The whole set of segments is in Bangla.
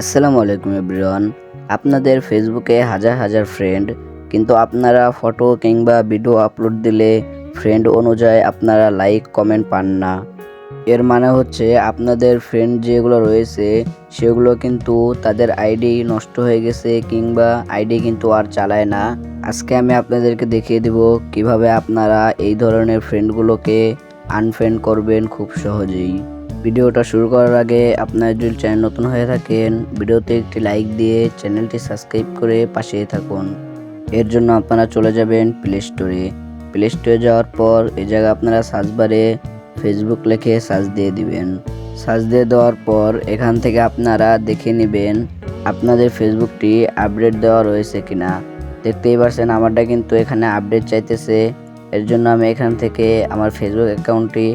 আসসালামু আলাইকুম এভরিওয়ান। আপনাদের ফেসবুকে হাজার হাজার ফ্রেন্ড, কিন্তু আপনারা ফটো কিংবা ভিডিও আপলোড দিলে ফ্রেন্ড অনুযায়ী আপনারা লাইক কমেন্ট পান না। এর মানে হচ্ছে আপনাদের ফ্রেন্ড যেগুলো রয়েছে সেগুলো কিন্তু তাদের আইডি নষ্ট হয়ে গেছে কিংবা আইডি কিন্তু আর চালায় না। আজকে আমি আপনাদেরকে দেখিয়ে দেব কিভাবে আপনারা এই ধরনের ফ্রেন্ডগুলোকে আনফ্রেন্ড করবেন খুব সহজেই। ভিডিওটা শুরু করার আগে আপনারা যদি চ্যানেল নতুন হয়ে থাকেন, ভিডিওতে একটি লাইক দিয়ে চ্যানেলটি সাবস্ক্রাইব করে পাশেই থাকুন। এর জন্য আপনারা চলে যাবেন প্লে স্টোরে যাওয়ার পর এই জায়গায় আপনারা সার্চ বারে ফেসবুক লিখে সার্চ দিয়ে দিবেন। সার্চ দিয়ে দেওয়ার পর এখান থেকে আপনারা দেখে নেবেন আপনাদের ফেসবুকটি আপডেট দেওয়া রয়েছে কিনা। দেখতেই পাচ্ছেন আমারটা কিন্তু এখানে আপডেট চাইতেছে। এর জন্য আমি এখান থেকে আমার ফেসবুক অ্যাকাউন্টটি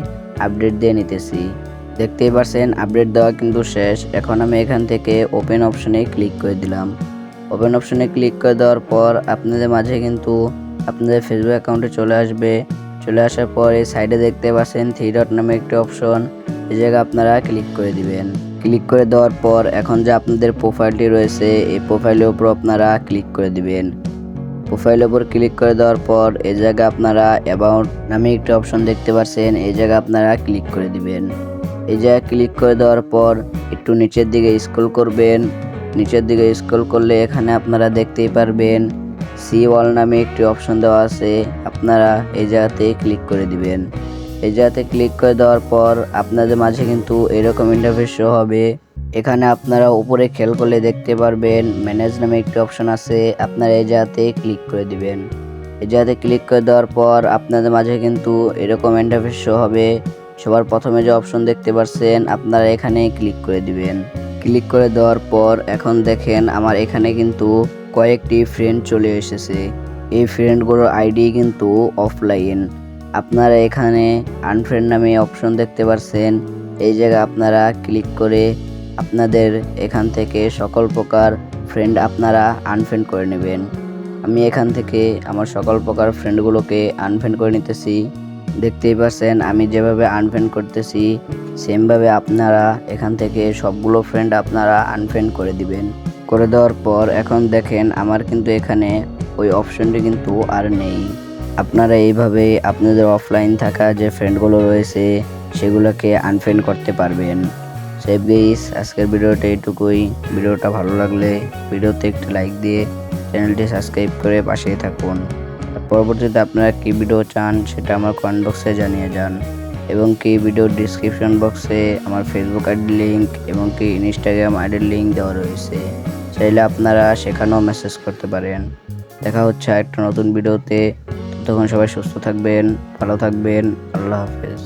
আপডেট দিয়ে নিতেছি। দেখতেই পাচ্ছেন আপডেট দেওয়া কিন্তু শেষ। এখন আমি এখান থেকে ওপেন অপশনে ক্লিক করে দিলাম। ওপেন অপশনে ক্লিক করে দেওয়ার পর আপনাদের মাঝে কিন্তু আপনাদের ফেসবুক অ্যাকাউন্টে চলে আসবে। চলে আসার পর এই সাইডে দেখতে পাচ্ছেন 3 ডট নামে একটি অপশন, এই জায়গায় আপনারা ক্লিক করে দিবেন। ক্লিক করে দেওয়ার পর এখন যে আপনাদের প্রোফাইলটি রয়েছে এই প্রোফাইলের উপর আপনারা ক্লিক করে দিবেন। প্রোফাইলের উপর ক্লিক করে দেওয়ার পর এই জায়গায় আপনারা অ্যাবাউট নামে একটি অপশন দেখতে পাচ্ছেন, এই জায়গায় আপনারা ক্লিক করে দিবেন। এই জায়গায় ক্লিক করে দেওয়ার পর একটু নিচের দিকে স্ক্রল করবেন। নিচের দিকে স্ক্রল করলে এখানে আপনারা দেখতেই পারবেন সি অল নামে একটি অপশন দেওয়া আছে, আপনারা এই জায়গাতে ক্লিক করে দিবেন। এই জায়গাতে ক্লিক করে দেওয়ার পর আপনাদের মাঝে কিন্তু এরকম ইন্টারফেস শো হবে। এখানে আপনারা উপরে খেয়াল করলে দেখতে পারবেন ম্যানেজ নামে একটি অপশন আছে, আপনারা এই জায়গাতে ক্লিক করে দিবেন। এই জায়গাতে ক্লিক করে দেওয়ার পর আপনাদের মাঝে কিন্তু এরকম ইন্টারফেস শো হবে। সবার প্রথমে যে অপশন দেখতে পাচ্ছেন আপনারা এখানে ক্লিক করে দিবেন। ক্লিক করে দেওয়ার পর এখন দেখেন আমার এখানে কিন্তু কয়েকটি ফ্রেন্ড চলে এসেছে। এই ফ্রেন্ডগুলোর আইডি কিন্তু অফলাইন। আপনারা এখানে আনফ্রেন্ড নামে অপশন দেখতে পাচ্ছেন, এই জায়গায় আপনারা ক্লিক করে আপনাদের এখান থেকে সকল প্রকার ফ্রেন্ড আপনারা আনফ্রেন্ড করে নেবেন। আমি এখান থেকে আমার সকল প্রকার ফ্রেন্ডগুলোকে আনফ্রেন্ড করে নিতেছি। দেখতেই পাচ্ছেন আমি যেভাবে আনফ্রেন্ড করতেছি সেমভাবে আপনারা এখান থেকে সবগুলো ফ্রেন্ড আপনারা আনফ্রেন্ড করে দিবেন। করে দেওয়ার পর এখন দেখেন আমার কিন্তু এখানে ওই অপশনটি কিন্তু আর নেই। আপনারা এইভাবে আপনাদের অফলাইন থাকা যে ফ্রেন্ডগুলো রয়েছে সেগুলোকে আনফ্রেন্ড করতে পারবেন। সেভ গাইস, আজকের ভিডিওটা এইটুকুই। ভিডিওটা ভালো লাগলে ভিডিওতে একটি লাইক দিয়ে চ্যানেলটি সাবস্ক্রাইব করে পাশেই থাকুন। পরবর্তীতে আপনারা কী ভিডিও চান সেটা আমার কমেন্ট বক্সে জানিয়ে যান, এবং কি ভিডিওর ডিসক্রিপশন বক্সে আমার ফেসবুক আইডির লিঙ্ক এবং কি ইনস্টাগ্রাম আইডির লিঙ্ক দেওয়া রয়েছে, চাইলে আপনারা সেখানেও মেসেজ করতে পারেন। দেখা হচ্ছে একটা নতুন ভিডিওতে। ততক্ষণ সবাই সুস্থ থাকবেন, ভালো থাকবেন। আল্লাহ হাফেজ।